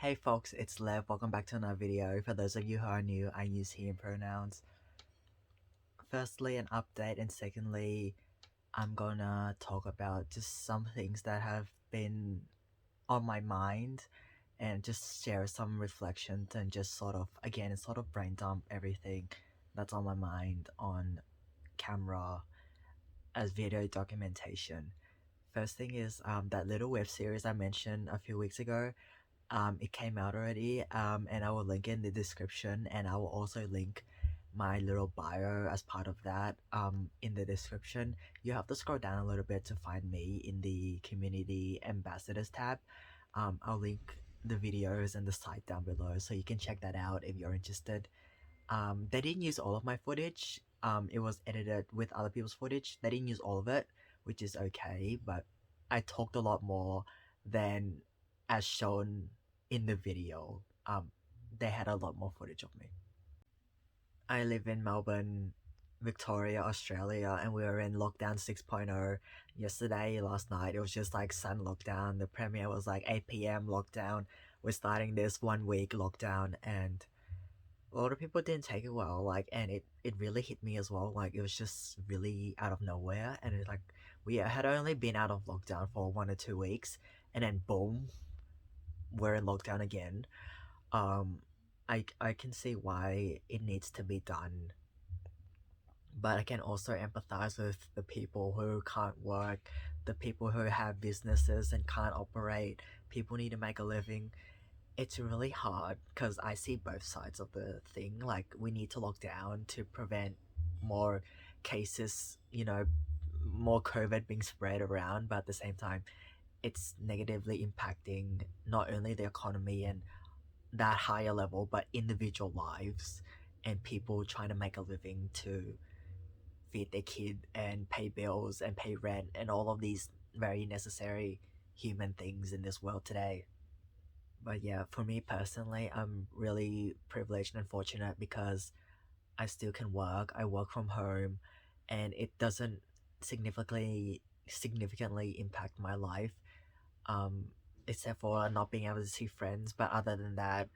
Hey folks, it's Lev. Welcome back to another video. For those of you who are new, I use he and pronouns. Firstly, an update, and secondly, I'm gonna talk about just some things that have been on my mind and just share some reflections and just sort of brain dump everything that's on my mind on camera as video documentation. First thing is that little web series I mentioned a few weeks ago. It came out already, and I will link it in the description, and I will also link my little bio as part of that in the description. You have to scroll down a little bit to find me in the community ambassadors tab. I'll link the videos and the site down below so you can check that out if you're interested. They didn't use all of my footage. It was edited with other people's footage. They didn't use all of it, which is okay, but I talked a lot more than as shown in the video. They had a lot more footage of me. I live in Melbourne, Victoria, Australia, and we were in lockdown 6.0 yesterday, last night. It was just like sun lockdown. The premiere was like 8 p.m. lockdown. We're starting this 1 week lockdown, and a lot of people didn't take it well, like, and it really hit me as well. Like, it was just really out of nowhere, and it like we had only been out of lockdown for 1 or 2 weeks, and then boom, we're in lockdown again. um I can see why it needs to be done, but I can also empathize with the people who can't work, the people who have businesses and can't operate. People need to make a living. It's really hard because I see both sides of the thing. Like, we need to lock down to prevent more cases, more COVID being spread around, but at the same time, it's negatively impacting not only the economy and that higher level, but individual lives and people trying to make a living to feed their kid and pay bills and pay rent and all of these very necessary human things in this world today. But yeah, for me personally, I'm really privileged and fortunate because I still can work. I work from home, and it doesn't significantly impact my life. Um, except for not being able to see friends. But other than that,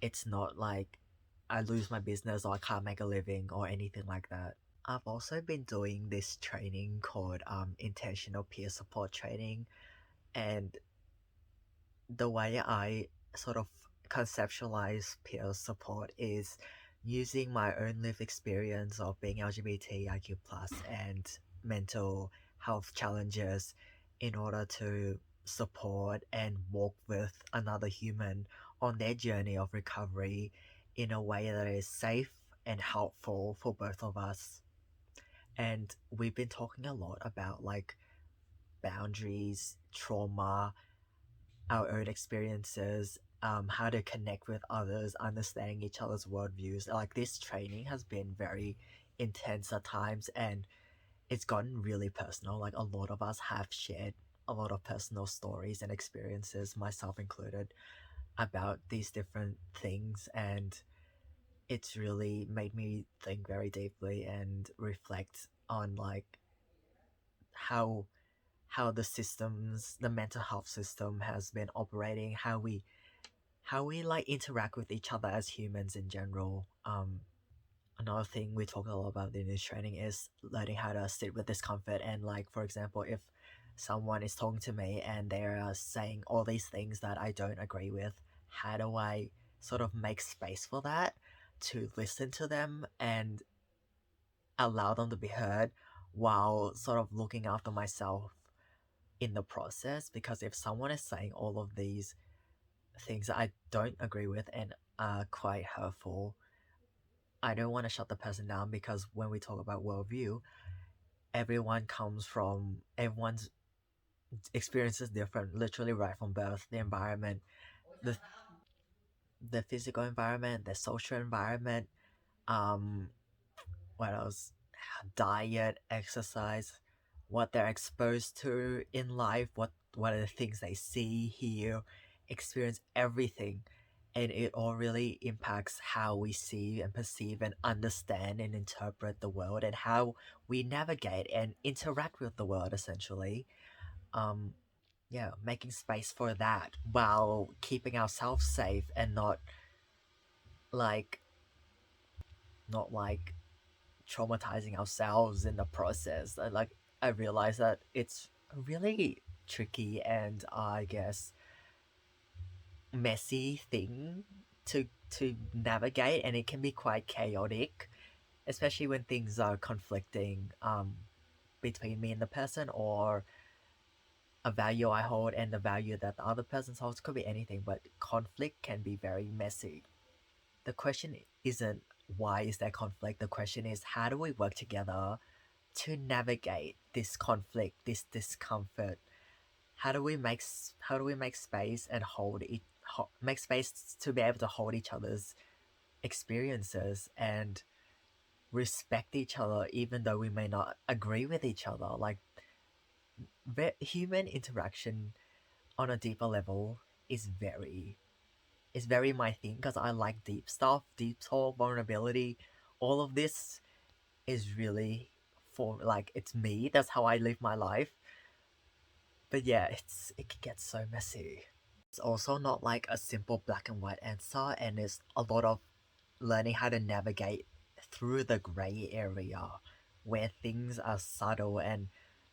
it's not like I lose my business or I can't make a living or anything like that. I've also been doing this training called intentional peer support training, and the way I sort of conceptualize peer support is using my own lived experience of being LGBTIQ plus and mental health challenges in order to support and walk with another human on their journey of recovery in a way that is safe and helpful for both of us. And we've been talking a lot about like boundaries, trauma, our own experiences, how to connect with others, understanding each other's worldviews. Like, this training has been very intense at times, and it's gotten really personal. Like, a lot of us have shared a lot of personal stories and experiences, myself included, about these different things, and it's really made me think very deeply and reflect on like how the mental health system has been operating, how we like interact with each other as humans in general. Another thing we talk a lot about in this training is learning how to sit with discomfort. And like, for example, if someone is talking to me and they're saying all these things that I don't agree with, how do I sort of make space for that, to listen to them and allow them to be heard while sort of looking after myself in the process? Because if someone is saying all of these things that I don't agree with and are quite hurtful, I don't want to shut the person down, because when we talk about worldview, everyone's experience is different, literally right from birth. The environment, the the physical environment, the social environment, um, what else? Diet, exercise, what they're exposed to in life, what are the things they see, hear, experience, everything. And it all really impacts how we see and perceive and understand and interpret the world, and how we navigate and interact with the world, essentially. Um, yeah, making space for that while keeping ourselves safe and like not like traumatizing ourselves in the process. I realize that it's a really tricky and I guess messy thing to navigate, and it can be quite chaotic, especially when things are conflicting between me and the person, or a value I hold and the value that the other person holds. Could be anything, but conflict can be very messy. The question isn't why is there conflict. The question is how do we work together to navigate this conflict, this discomfort. How do we make space and make space to be able to hold each other's experiences and respect each other even though we may not agree with each other. Like human interaction on a deeper level is very my thing, because I like deep stuff, deep talk, vulnerability. All of this is really for like it's me. That's how I live my life. But yeah, it can get so messy. It's also not like a simple black and white answer, and it's a lot of learning how to navigate through the gray area where things are subtle and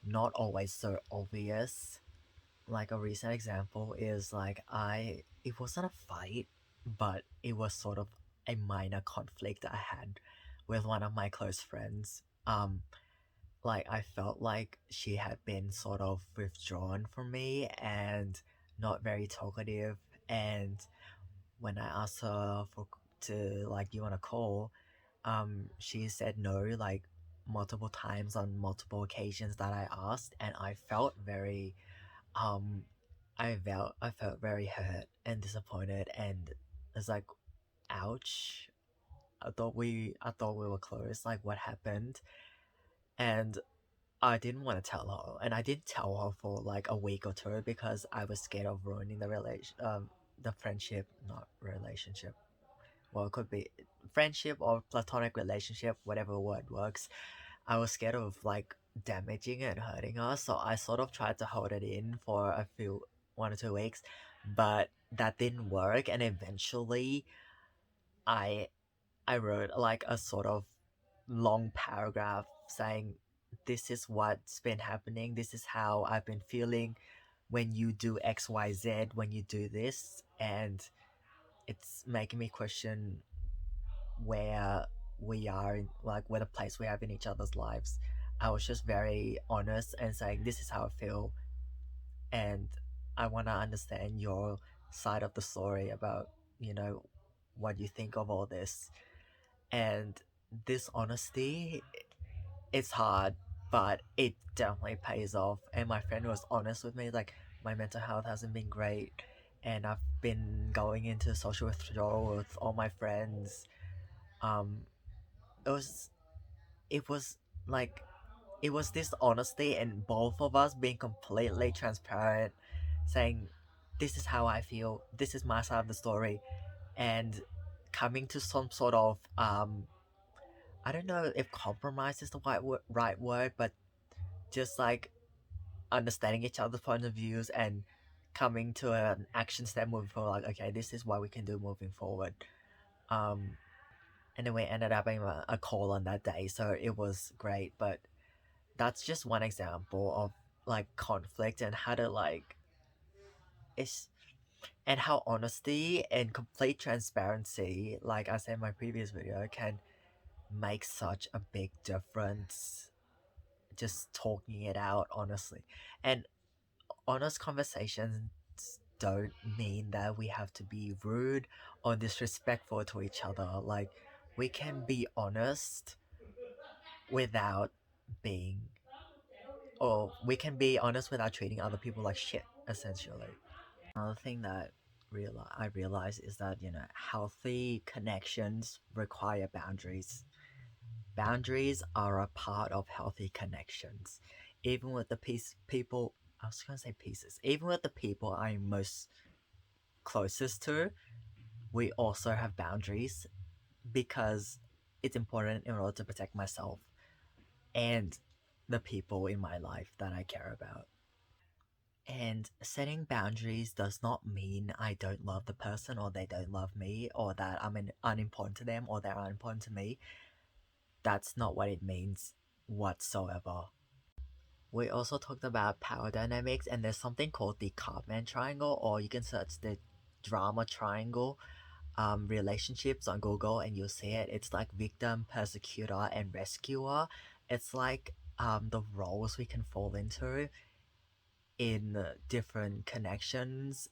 not always so obvious. Like a recent example is like it wasn't a fight, but it was sort of a minor conflict I had with one of my close friends. Like I felt like she had been sort of withdrawn from me and not very talkative, and when I asked her for to like you want to call, she said no like multiple times on multiple occasions that I asked, and I felt very um I felt very hurt and disappointed, and it's like ouch. I thought we were close, like what happened? And I didn't want to tell her, and I didn't tell her for like a week or two because I was scared of ruining the friendship, not relationship. Well, it could be friendship or platonic relationship, whatever word works. I was scared of like damaging and hurting her, so I sort of tried to hold it in for a few 1 or 2 weeks, but that didn't work, and eventually I I wrote like a sort of long paragraph saying this is what's been happening, this is how I've been feeling when you do XYZ, when you do this, and it's making me question where we are in, like where the place we have in each other's lives. I was just very honest and saying this is how I feel, and I want to understand your side of the story about, you know, what you think of all this. And this honesty, it's hard, but it definitely pays off. And my friend was honest with me, like my mental health hasn't been great, and I've been going into social withdrawal with all my friends. Um, it was it was like it was this honesty and both of us being completely transparent, saying this is how I feel, this is my side of the story, and coming to some sort of I don't know if compromise is the right word, but just like understanding each other's point of views and coming to an action step moving forward, like okay, this is what we can do moving forward. um and then we ended up having a call on that day, so it was great. But that's just one example of like conflict and how to like it's and how honesty and complete transparency, like I said in my previous video, can make such a big difference, just talking it out honestly. And honest conversations don't mean that we have to be rude or disrespectful to each other. Like we can be honest without being or we can be honest without treating other people like shit, essentially. Another thing that I realize is that, you know, healthy connections require boundaries. Boundaries are a part of healthy connections. Even with the people, I was gonna say pieces. Even with the people I'm most closest to, we also have boundaries because it's important in order to protect myself and the people in my life that I care about. And setting boundaries does not mean I don't love the person or they don't love me or that unimportant to them or they're unimportant to me. That's not what it means whatsoever. We also talked about power dynamics, and there's something called the Cartman triangle, or you can search the drama triangle relationships on Google and you'll see it. It's like victim, persecutor, and rescuer. It's like the roles we can fall into in different connections.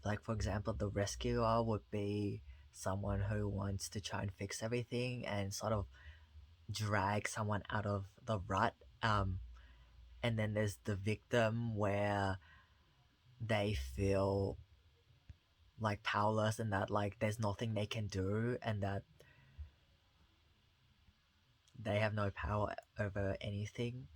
Like for example, the rescuer would be someone who wants to try and fix everything and sort of drag someone out of the rut. And then there's the victim where they feel like powerless and that like there's nothing they can do and that they have no power over anything.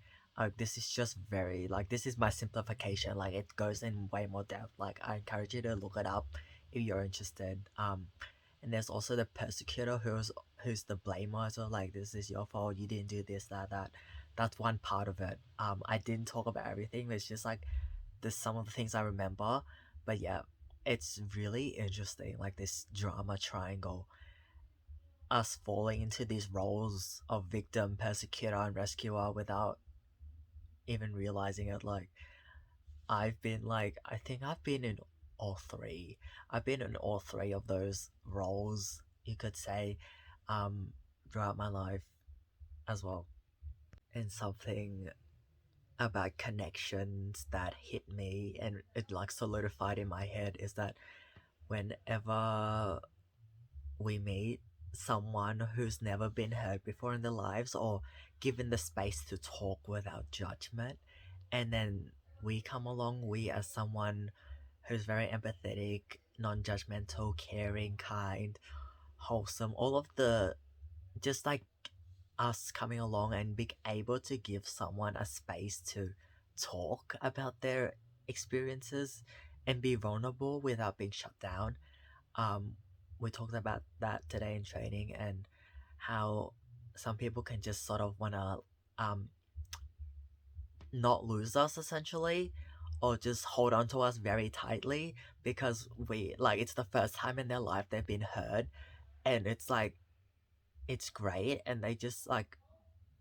This is just very like this is my simplification. Like it goes in way more depth. Like I encourage you to look it up if you're interested. And there's also the persecutor who's the blamer. So like this is your fault. You didn't do this, that, that. That's one part of it. I didn't talk about everything. It's just like there's some of the things I remember. But yeah, it's really interesting. Like this drama triangle, us falling into these roles of victim, persecutor, and rescuer without even realizing it. Like, I think I've been in all three. I've been in all three of those roles, you could say, um, throughout my life as well. And something about connections that hit me and it like solidified in my head is that whenever we meet someone who's never been hurt before in their lives or given the space to talk without judgment, and then we come along, we as someone who's very empathetic, non-judgmental, caring, kind, wholesome, all of the just like us coming along and being able to give someone a space to talk about their experiences and be vulnerable without being shut down. um, we talked about that today in training and how some people can just sort of want to um, not lose us essentially or just hold on to us very tightly because we like it's the first time in their life they've been heard and it's like it's great and they just like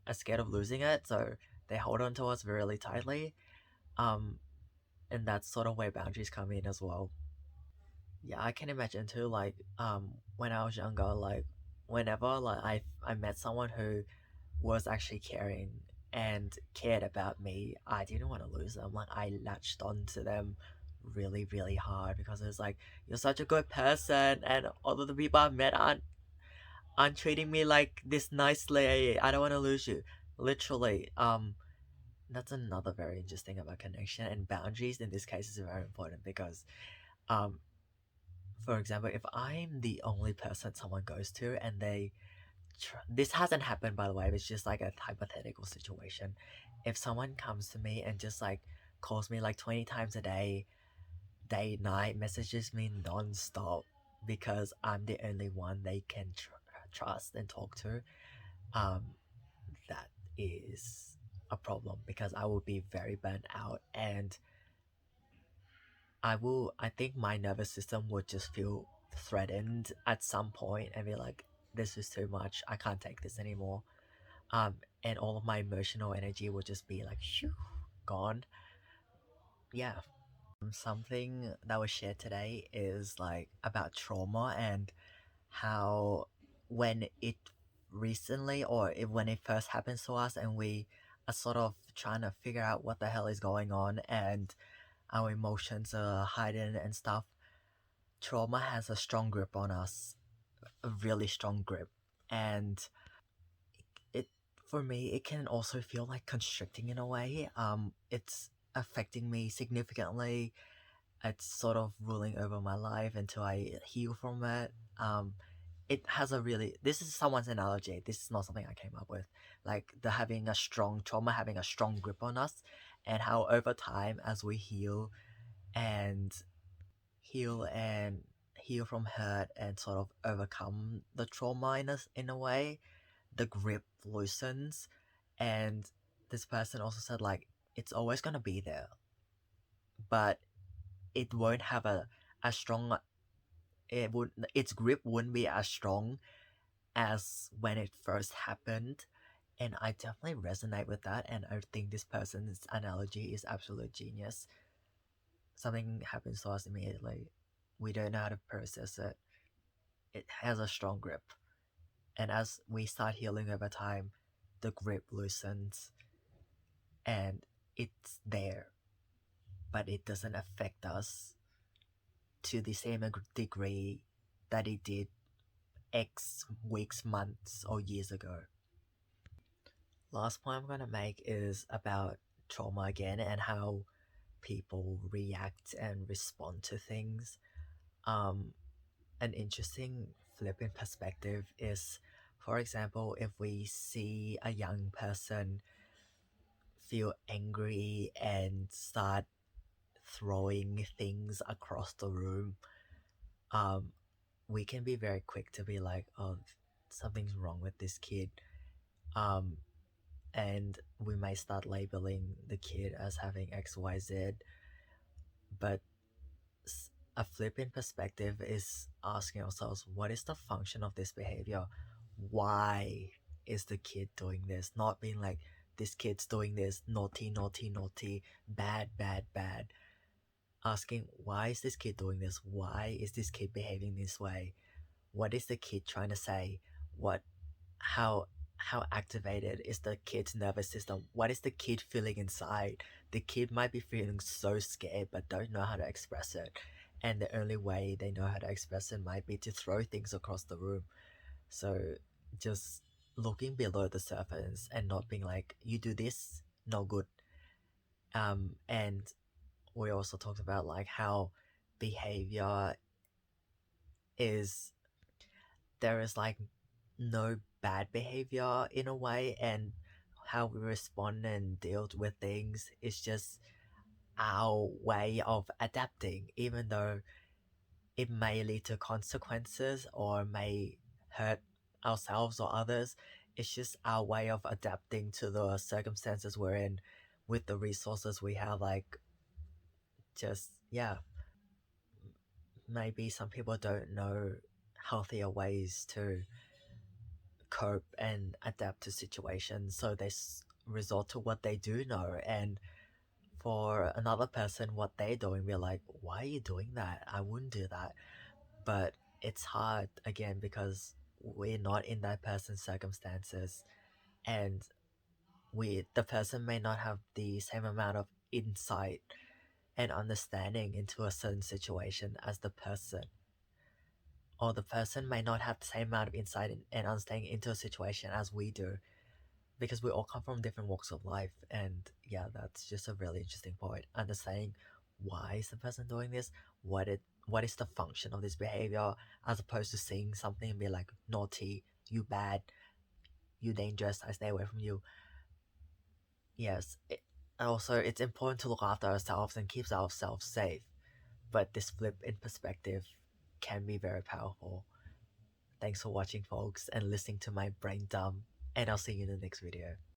are scared of losing it so they hold on to us really tightly. um and that's sort of where boundaries come in as well. Yeah, I can imagine too. Like, when I was younger, like, whenever like I met someone who was actually caring and cared about me, I didn't want to lose them. Like, I latched onto them really, really hard because it was like, you're such a good person, and all of the people I've met aren't treating me like this nicely. I don't want to lose you. Literally, that's another very interesting thing about connection and boundaries. In this case, is very important because, um, for example, if I'm the only person someone goes to and this hasn't happened by the way, it's just like a hypothetical situation. If someone comes to me and just like calls me like 20 times a day, night, messages me non-stop because I'm the only one they can trust and talk to, um, that is a problem because I will be very burnt out and I think my nervous system would just feel threatened at some point and be like, this is too much. I can't take this anymore. And all of my emotional energy would just be like, shoo, gone. Yeah. Something that was shared today is like about trauma and how when it recently or when it first happens to us and we are sort of trying to figure out what the hell is going on and our emotions are hidden and stuff, trauma has a strong grip on us, a really strong grip. And it for me it can also feel like constricting in a way. It's affecting me significantly. It's sort of ruling over my life until I heal from it. It has a really this is someone's analogy. This is not something I came up with. Like the having a strong trauma having a strong grip on us and how over time as we and heal and heal from hurt and sort of overcome the trauma in a way, the grip loosens. And this person also said like it's always gonna be there, but it won't have a strong it would its grip wouldn't be as strong as when it first happened. And I definitely resonate with that, and I think this person's analogy is absolute genius. Something happens to us immediately, we don't know how to process it. It has a strong grip, and as we start healing over time, the grip loosens and it's there, but it doesn't affect us to the same degree that it did X weeks, months, or years ago. Last point I'm gonna make is about trauma again and how people react and respond to things. Um, an interesting flip in perspective is, for example, if we see a young person feel angry and start throwing things across the room, um, we can be very quick to be like, oh, something's wrong with this kid. Um, and we might start labeling the kid as having XYZ, but a flip in perspective is asking ourselves, what is the function of this behavior? Why is the kid doing this? Not being like, this kid's doing this, naughty, naughty, naughty, bad, bad, bad. Asking, why is this kid doing this? Why is this kid behaving this way? What is the kid trying to say? What, how, how activated is the kid's nervous system? What is the kid feeling inside? The kid might be feeling so scared but don't know how to express it. And the only way they know how to express it might be to throw things across the room. So just looking below the surface and not being like, you do this, no good. And we also talked about like how behavior is, there is like no bad behavior in a way, and how we respond and deal with things is just our way of adapting, even though it may lead to consequences or may hurt ourselves or others. It's just our way of adapting to the circumstances we're in with the resources we have. Like, just, yeah, maybe some people don't know healthier ways to cope and adapt to situations, so they resort to what they do know. And for another person, what they're doing, we're like, why are you doing that? I wouldn't do that. But it's hard again because we're not in that person's circumstances, and the person may not have the same amount of insight and understanding into a certain situation as the person, or the person may not have the same amount of insight and understanding into a situation as we do, because we all come from different walks of life. And yeah, that's just a really interesting point, understanding why is the person doing this, what is the function of this behavior, as opposed to seeing something and be like, naughty, you bad, you dangerous, I stay away from you. Yes, also it's important to look after ourselves and keep ourselves safe, but this flip in perspective can be very powerful. Thanks for watching, folks, and listening to my brain dump, and I'll see you in the next video.